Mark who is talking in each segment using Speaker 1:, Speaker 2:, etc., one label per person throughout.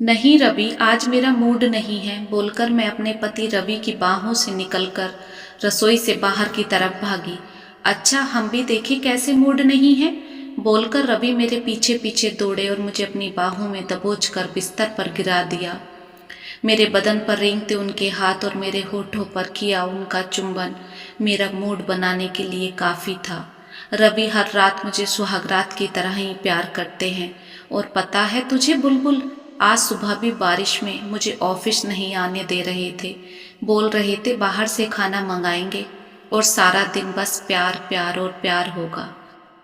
Speaker 1: नहीं रवि, आज मेरा मूड नहीं है, बोलकर मैं अपने पति रवि की बाहों से निकलकर रसोई से बाहर की तरफ भागी। अच्छा, हम भी देखें कैसे मूड नहीं है, बोलकर रवि मेरे पीछे पीछे दौड़े और मुझे अपनी बाहों में दबोचकर बिस्तर पर गिरा दिया। मेरे बदन पर रेंगते उनके हाथ और मेरे होठों पर किया उनका चुंबन मेरा मूड बनाने के लिए काफ़ी था। रवि हर रात मुझे सुहागरात की तरह ही प्यार करते हैं। और पता है तुझे बुलबुल, आज सुबह भी बारिश में मुझे ऑफिस नहीं आने दे रहे थे। बोल रहे थे बाहर से खाना मंगाएंगे और सारा दिन बस प्यार प्यार और प्यार होगा।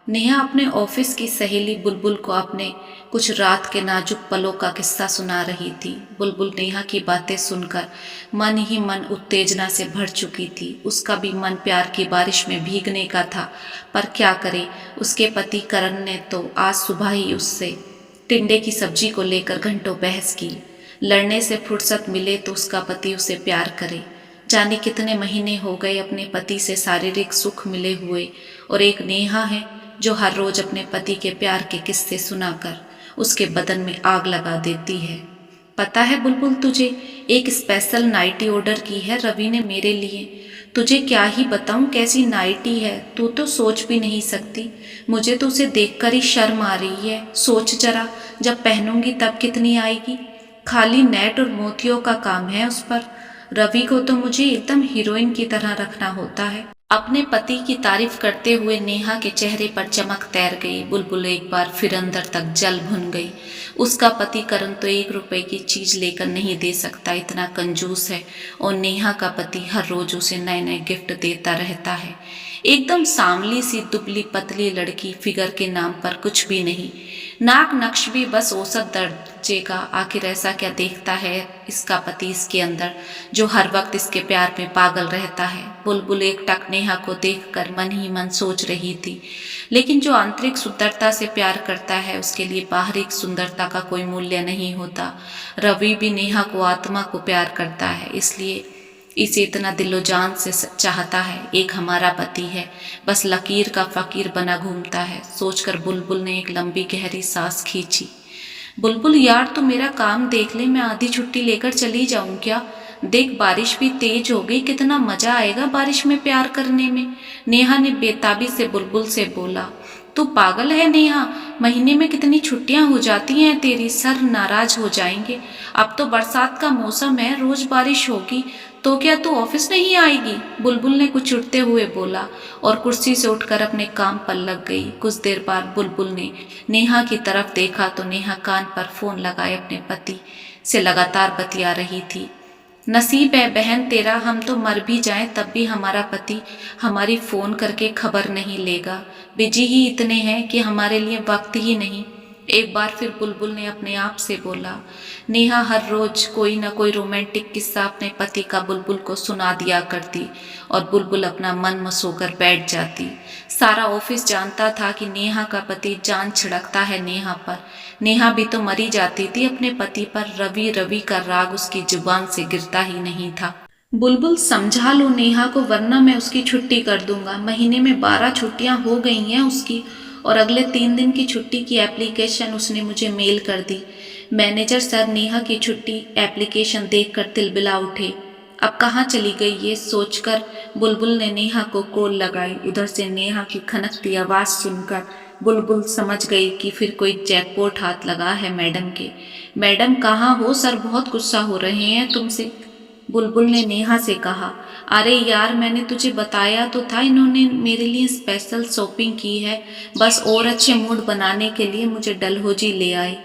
Speaker 1: नेहा अपने ऑफिस की सहेली बुलबुल को अपने कुछ रात के नाजुक पलों का किस्सा सुना रही थी। बुलबुल नेहा की बातें सुनकर मन ही मन उत्तेजना से भर चुकी थी। उसका भी मन प्यार की बारिश में भीगने का था, पर क्या करे, उसके पति करण ने तो आज सुबह ही उससे टिंडे की सब्जी को लेकर घंटों बहस की। लड़ने से फुर्सत मिले तो उसका पति उसे प्यार करे। जाने कितने महीने हो गए अपने पति से शारीरिक सुख मिले हुए, और एक नेहा है जो हर रोज अपने पति के प्यार के किस्से सुनाकर उसके बदन में आग लगा देती है। पता है बुलबुल तुझे, एक स्पेशल नाइटी ऑर्डर की है रवि ने मेरे लिए। तुझे क्या ही बताऊं कैसी नाइटी है, तू तो सोच भी नहीं सकती। मुझे तो उसे देखकर ही शर्म आ रही है। सोच जरा, जब पहनूंगी तब कितनी आएगी। खाली नेट और मोतियों का काम है उस पर। रवि को तो मुझे एकदम हीरोइन की तरह रखना होता है। अपने पति की तारीफ करते हुए नेहा के चेहरे पर चमक तैर गई। बुलबुल एक बार फिर अंदर तक जल भुन गई। उसका पति करण तो 1 रुपए की चीज लेकर नहीं दे सकता, इतना कंजूस है। और नेहा का पति हर रोज उसे नए नए गिफ्ट देता रहता है। एकदम सांवली सी दुबली पतली लड़की, फिगर के नाम पर कुछ भी नहीं। नाक नक्श भी बस औसत दर्जे का। आखिर ऐसा क्या देखता है इसका पति इसके अंदर, जो हर वक्त इसके प्यार में पागल रहता है। बुलबुल एकटक नेहा को देखकर मन ही मन सोच रही थी, लेकिन जो आंतरिक सुंदरता से प्यार करता है उसके लिए बाहरी सुंदरता का कोई मूल्य नहीं होता। रवि भी नेहा को आत्मा को प्यार करता है, इसलिए इसे इतना दिलो जान से चाहता है। एक हमारा पति है, बस लकीर का फकीर बना घूमता है, सोचकर बुलबुल ने एक लंबी गहरी सांस खींची। बुलबुल यार, तू मेरा काम देख ले, मैं आधी छुट्टी लेकर चली जाऊं क्या। देख बारिश भी तेज हो गई, कितना मजा आएगा बारिश में प्यार करने में, नेहा ने बेताबी से बुलबुल से बोला। तू पागल है नेहा, महीने में कितनी छुट्टियां हो जाती हैं तेरी, सर नाराज हो जाएंगे। अब तो बरसात का मौसम है, रोज बारिश होगी, तो क्या तू ऑफिस नहीं आएगी, बुलबुल ने कुछ उठते हुए बोला और कुर्सी से उठकर अपने काम पर लग गई। कुछ देर बाद बुलबुल ने नेहा की तरफ देखा तो नेहा कान पर फोन लगाए अपने पति से लगातार बतिया रही थी। नसीब है बहन तेरा, हम तो मर भी जाएं तब भी हमारा पति हमारी फोन करके खबर नहीं लेगा। बिजी ही इतने हैं कि हमारे लिए वक्त ही नहीं। एक बार फिर बुलबुल ने अपने आप से बोला। नेहा हर रोज कोई न कोई रोमांटिक किस्सा अपने पति का बुलबुल को सुना दिया करती और बुलबुल अपना मन मसोकर बैठ जाती। सारा ऑफिस जानता था कि नेहा का पति जान छिड़कता है नेहा पर। नेहा भी तो मरी जाती थी अपने पति पर, रवि रवि का राग उसकी जुबान से गिरता ही नहीं था। बुलबुल समझा लो नेहा को, वरना मैं उसकी छुट्टी कर दूंगा। महीने में 12 छुट्टियां हो गई हैं उसकी, और अगले 3 दिन की छुट्टी की एप्लीकेशन उसने मुझे मेल कर दी। मैनेजर सर नेहा की छुट्टी एप्लीकेशन देखकर तिलबिला उठे। अब कहाँ चली गई ये सोचकर बुलबुल ने नेहा को कॉल लगाई। उधर से नेहा की खनकती आवाज़ सुनकर बुलबुल समझ गई कि फिर कोई जैकपॉट हाथ लगा है मैडम के। मैडम कहाँ हो, सर बहुत गुस्सा हो रहे हैं तुमसे, बुलबुल ने नेहा से कहा। अरे यार, मैंने तुझे बताया तो था, इन्होंने मेरे लिए स्पेशल शॉपिंग की है, बस और अच्छे मूड बनाने के लिए मुझे डलहौजी ले आए।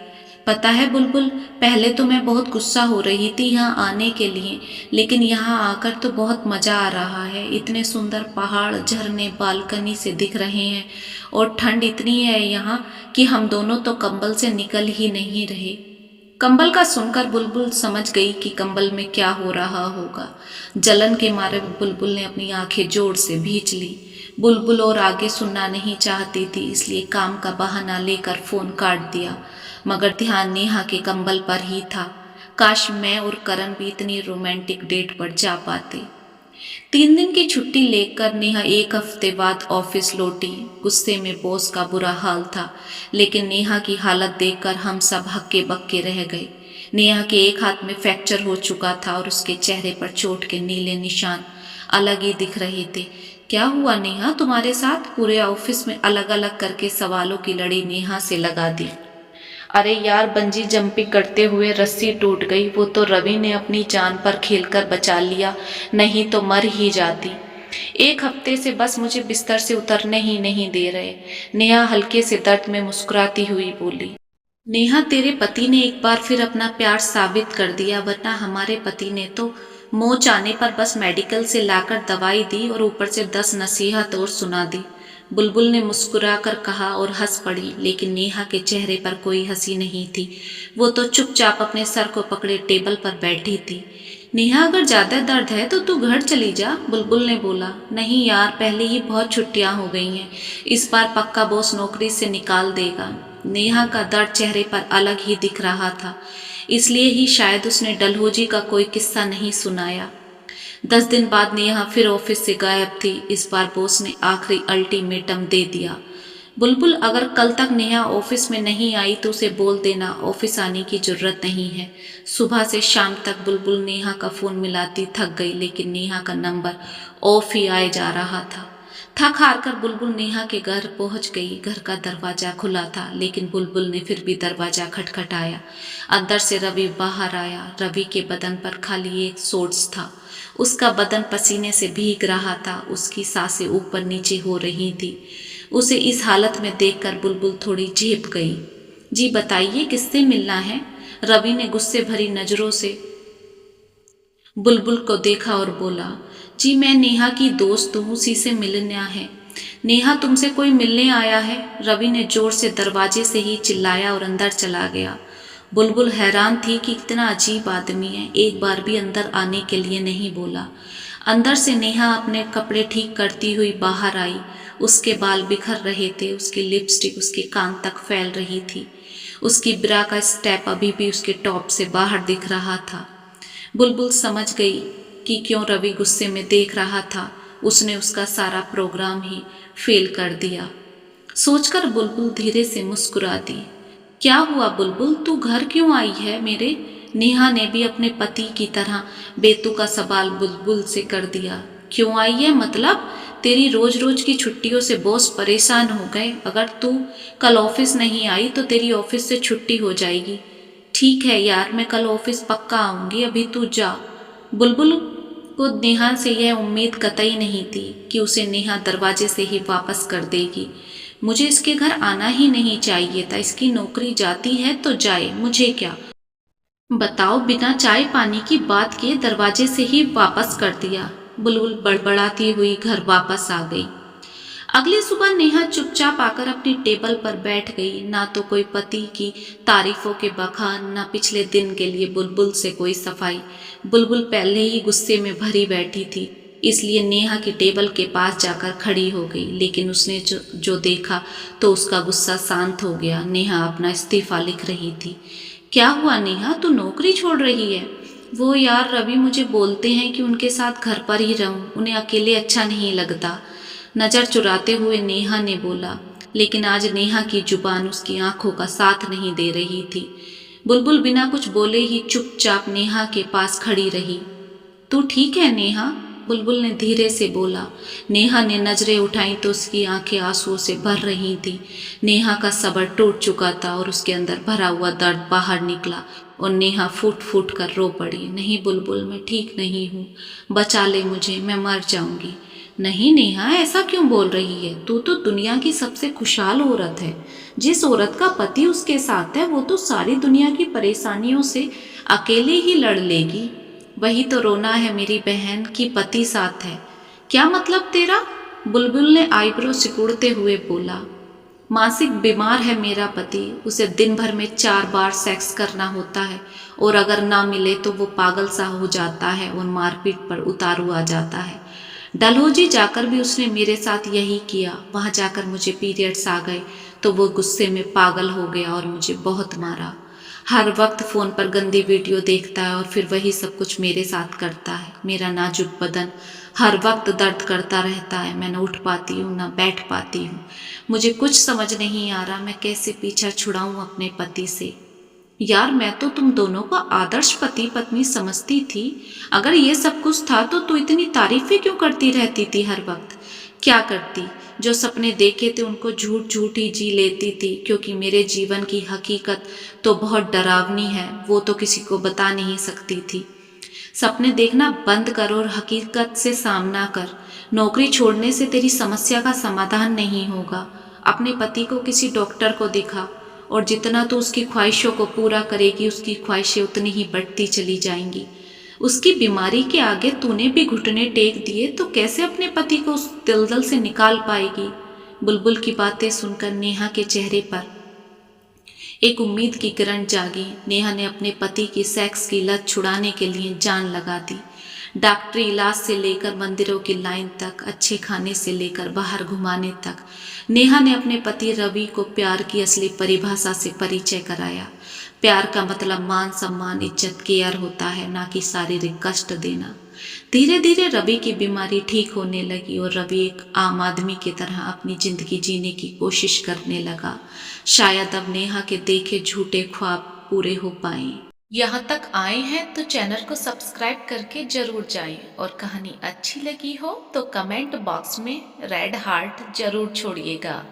Speaker 1: पता है बुलबुल, पहले तो मैं बहुत गुस्सा हो रही थी यहाँ आने के लिए, लेकिन यहाँ आकर तो बहुत मज़ा आ रहा है। इतने सुंदर पहाड़ झरने बालकनी से दिख रहे हैं, और ठंड इतनी है यहाँ कि हम दोनों तो कंबल से निकल ही नहीं रहे। कंबल का सुनकर बुलबुल समझ गई कि कंबल में क्या हो रहा होगा। जलन के मारे बुलबुल ने अपनी आंखें जोर से भींच ली। बुलबुल और आगे सुनना नहीं चाहती थी, इसलिए काम का बहाना लेकर फोन काट दिया, मगर ध्यान नेहा के कंबल पर ही था। काश मैं और करण भी इतनी रोमांटिक डेट पर जा पाते। 3 दिन की छुट्टी लेकर नेहा 1 हफ्ते बाद ऑफिस लौटी। गुस्से में बॉस का बुरा हाल था, लेकिन नेहा की हालत देखकर हम सब हक्के बक्के रह गए। नेहा के एक हाथ में फ्रैक्चर हो चुका था और उसके चेहरे पर चोट के नीले निशान अलग ही दिख रहे थे। क्या हुआ नेहा तुम्हारे साथ? पूरे ऑफिस में अलग अलग करके सवालों की लड़ी नेहा से लगा दी। अरे यार, बंजी जंपिंग करते हुए रस्सी टूट गई। वो तो रवि ने अपनी जान पर खेलकर बचा लिया, नहीं तो मर ही जाती। एक हफ्ते से बस मुझे बिस्तर से उतरने ही नहीं दे रहे। नेहा हल्के से दर्द में मुस्कुराती हुई बोली। नेहा, तेरे पति ने एक बार फिर अपना प्यार साबित कर दिया, वरना हमारे पति ने तो मोच आने पर बस मेडिकल से लाकर दवाई दी और ऊपर से 10 नसीहत और सुना दी। बुलबुल ने मुस्कुराकर कहा और हंस पड़ी, लेकिन नेहा के चेहरे पर कोई हंसी नहीं थी। वो तो चुपचाप अपने सर को पकड़े टेबल पर बैठी थी। नेहा, अगर ज्यादा दर्द है तो तू घर चली जा, बुलबुल ने बोला। नहीं यार, पहले ही बहुत छुट्टियां हो गई हैं, इस बार पक्का बॉस नौकरी से निकाल देगा। नेहा का दर्द चेहरे पर अलग ही दिख रहा था, इसलिए ही शायद उसने डलहौजी का कोई किस्सा नहीं सुनाया। 10 दिन बाद नेहा फिर ऑफिस से गायब थी। इस बार बॉस ने आखिरी अल्टीमेटम दे दिया। बुलबुल, अगर कल तक नेहा ऑफिस में नहीं आई तो उसे बोल देना ऑफिस आने की जरूरत नहीं है। सुबह से शाम तक बुलबुल नेहा का फोन मिलाती थक गई, लेकिन नेहा का नंबर ऑफ ही आए जा रहा था। थक हार कर बुलबुल नेहा के घर पहुंच गई। घर का दरवाजा खुला था, लेकिन बुलबुल ने फिर भी दरवाजा खटखटाया। अंदर से रवि बाहर आया। रवि के बदन पर खाली एक शॉर्ट्स था। उसका बदन पसीने से भीग रहा था, उसकी सांसें ऊपर नीचे हो रही थी। उसे इस हालत में देखकर बुलबुल थोड़ी झेप गई। जी बताइए, किससे मिलना है? रवि ने गुस्से भरी नजरों से बुलबुल को देखा और बोला। जी मैं नेहा की दोस्त हूँ, उसी से मिलना है। नेहा तुमसे कोई मिलने आया है, रवि ने जोर से दरवाजे से ही चिल्लाया और अंदर चला गया। बुलबुल हैरान थी कि कितना अजीब आदमी है, एक बार भी अंदर आने के लिए नहीं बोला। अंदर से नेहा अपने कपड़े ठीक करती हुई बाहर आई। उसके बाल बिखर रहे थे, उसकी लिपस्टिक उसके कान तक फैल रही थी। उसकी ब्रा का स्टेप अभी भी उसके टॉप से बाहर दिख रहा था। बुलबुल समझ गई कि क्यों रवि गुस्से में देख रहा था। उसने उसका सारा प्रोग्राम ही फेल कर दिया। सोचकर बुलबुल धीरे से मुस्कुरा दी। क्या हुआ बुलबुल, तू घर क्यों आई है मेरे? नेहा ने भी अपने पति की तरह बेतुका सवाल बुलबुल से कर दिया। क्यों आई है मतलब? तेरी रोज रोज की छुट्टियों से बॉस परेशान हो गए। अगर तू कल ऑफिस नहीं आई तो तेरी ऑफिस से छुट्टी हो जाएगी। ठीक है यार, मैं कल ऑफिस पक्का आऊंगी, अभी तू जा। बुलबुल को नेहा से यह उम्मीद कतई नहीं थी कि उसे नेहा दरवाजे से ही वापस कर देगी। मुझे इसके घर आना ही नहीं चाहिए था, इसकी नौकरी जाती है तो जाए, मुझे क्या। बताओ, बिना चाय पानी की बात किए दरवाजे से ही वापस कर दिया। बुलबुल बड़बड़ाती हुई घर वापस आ गई। अगली सुबह नेहा चुपचाप आकर अपनी टेबल पर बैठ गई। ना तो कोई पति की तारीफों के बखान, ना पिछले दिन के लिए बुलबुल से कोई सफाई। बुलबुल पहले ही गुस्से में भरी बैठी थी, इसलिए नेहा की टेबल के पास जाकर खड़ी हो गई। लेकिन उसने जो देखा तो उसका गुस्सा शांत हो गया। नेहा अपना इस्तीफा लिख रही थी। क्या हुआ नेहा, तू नौकरी छोड़ रही है? वो यार, रवि मुझे बोलते हैं कि उनके साथ घर पर ही रहूं, उन्हें अकेले अच्छा नहीं लगता, नजर चुराते हुए नेहा ने बोला। लेकिन आज नेहा की जुबान उसकी आंखों का साथ नहीं दे रही थी। बुलबुल बिना कुछ बोले ही चुपचाप नेहा के पास खड़ी रही। तू ठीक है नेहा? बुलबुल ने धीरे से बोला। नेहा ने नजरें उठाई तो उसकी आंखें आंसुओं से भर रही थी। नेहा का सब्र टूट चुका था और उसके अंदर भरा हुआ दर्द बाहर निकला और नेहा फूट फूट कर रो पड़ी। नहीं बुलबुल, मैं ठीक नहीं हूँ, बचा ले मुझे, मैं मर जाऊंगी। नहीं नेहा, ऐसा क्यों बोल रही है? तू तो दुनिया की सबसे खुशहाल औरत है। जिस औरत का पति उसके साथ है वो तो सारी दुनिया की परेशानियों से अकेले ही लड़ लेगी। वही तो रोना है मेरी बहन की पति साथ है। क्या मतलब तेरा? बुलबुल ने आईब्रो सिकुड़ते हुए बोला। मासिक बीमार है मेरा पति, उसे दिन भर में 4 बार सेक्स करना होता है और अगर ना मिले तो वो पागल सा हो जाता है और मारपीट पर उतारू आ जाता है। डलहौजी जाकर भी उसने मेरे साथ यही किया। वहां जाकर मुझे पीरियड्स आ गए तो वो गुस्से में पागल हो गया और मुझे बहुत मारा। हर वक्त फ़ोन पर गंदी वीडियो देखता है और फिर वही सब कुछ मेरे साथ करता है। मेरा नाजुक बदन हर वक्त दर्द करता रहता है। मैं न उठ पाती हूँ न बैठ पाती हूँ। मुझे कुछ समझ नहीं आ रहा मैं कैसे पीछा छुड़ाऊँ अपने पति से। यार मैं तो तुम दोनों को आदर्श पति पत्नी समझती थी। अगर ये सब कुछ था तो तू इतनी तारीफें क्यों करती रहती थी हर वक्त? क्या करती? जो सपने देखे थे उनको झूठ झूठ ही जी लेती थी, क्योंकि मेरे जीवन की हकीकत तो बहुत डरावनी है, वो तो किसी को बता नहीं सकती थी। सपने देखना बंद कर और हकीकत से सामना कर। नौकरी छोड़ने से तेरी समस्या का समाधान नहीं होगा। अपने पति को किसी डॉक्टर को दिखा, और जितना तू उसकी ख्वाहिशों को पूरा करेगी उसकी ख्वाहिशें उतनी ही बढ़ती चली जाएंगी। उसकी बीमारी के आगे तूने भी घुटने टेक दिए तो कैसे अपने पति को उस दलदल से निकाल पाएगी? बुलबुल की बातें सुनकर नेहा के चेहरे पर एक उम्मीद की किरण जागी। नेहा ने अपने पति की सेक्स की लत छुड़ाने के लिए जान लगा दी। डॉक्टरी इलाज से लेकर मंदिरों की लाइन तक, अच्छे खाने से लेकर बाहर घुमाने तक, नेहा ने अपने पति रवि को प्यार की असली परिभाषा से परिचय कराया। प्यार का मतलब मान सम्मान इज्जत केयर होता है, ना कि शारीरिक कष्ट देना। धीरे धीरे रवि की बीमारी ठीक होने लगी और रवि एक आम आदमी की तरह अपनी जिंदगी जीने की कोशिश करने लगा। शायद अब नेहा के देखे झूठे ख्वाब पूरे हो पाए। यहाँ तक आए हैं तो चैनल को सब्सक्राइब करके जरूर जाएं, और कहानी अच्छी लगी हो तो कमेंट बॉक्स में रेड हार्ट जरूर छोड़िएगा।